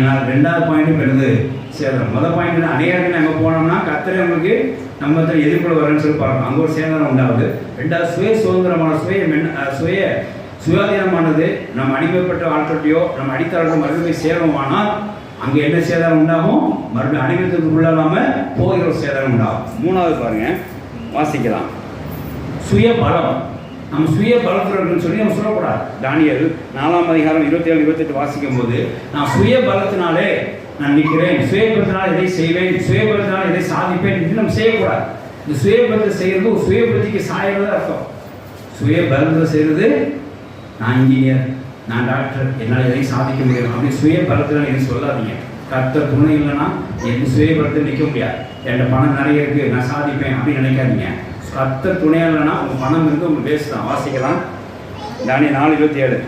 நான் ரெண்டாவது பாயிண்ட் பெறுது சேதனம். முதல் பாயிண்ட் அநேகர்கள் அங்கே போனோம்னா கர்த்தரை உங்களுக்கு நம்ம எதிர்கொள்ள வரேன்னு சொல்லி பார்க்கணும். அங்கே ஒரு சேதனம் உண்டாகுது. ரெண்டாவது சுய சுதந்திரமான சுயாதீனமானது நம்ம அடிமைப்பட்ட ஆட்கள்டையோ நம்ம அடித்தாளர்கள் மறுபடியும் சேதமானால் அங்கே என்ன சேதனம் உண்டாகும்? மறுபடியும் அடிமைத்ததுக்குள்ள இல்லாமல் போகிற ஒரு சேதனம் உண்டாகும். மூணாவது பாருங்க, வாசிக்கலாம். சுய பலம். நம்ம சுய பலத்தில் சொல்லி நம்ம சொல்லக்கூடாது. தானியேல் 4ஆம் அதிகாரம் 27, 28 வாசிக்கும் போது நான் சுய பலத்தினாலே நான் நிற்கிறேன், சுய பலத்தினால் இதை செய்வேன், சுய பலத்தினால் இதை சாதிப்பேன் என்று நம்ம செய்யக்கூடாது. இந்த சுய பலத்தை செய்கிறது ஒரு சுய பலத்திற்கு சாயறது அர்த்தம். சுய பலத்தை செய்கிறது நான் இன்ஜினியர், நான் டாக்டர், என்னால் எதையும் சாதிக்க முடியும் அப்படி சுய பலத்தில் நீங்கள் சொல்லாதீங்க. கர்த்தர் துணை இல்லைன்னா எந்த சுய பலத்தில் நிற்க முடியாது. என்கிட்ட பணம் நிறைய இருக்குது நான் சாதிப்பேன் அப்படின்னு நினைக்காதீங்க. கர்த்தர் துணையாக இல்லைன்னா உங்கள் பணம் இருந்து உங்களுக்கு வேஸ்ட் தான். வாசிக்கலாம். தானியேல் 4:27.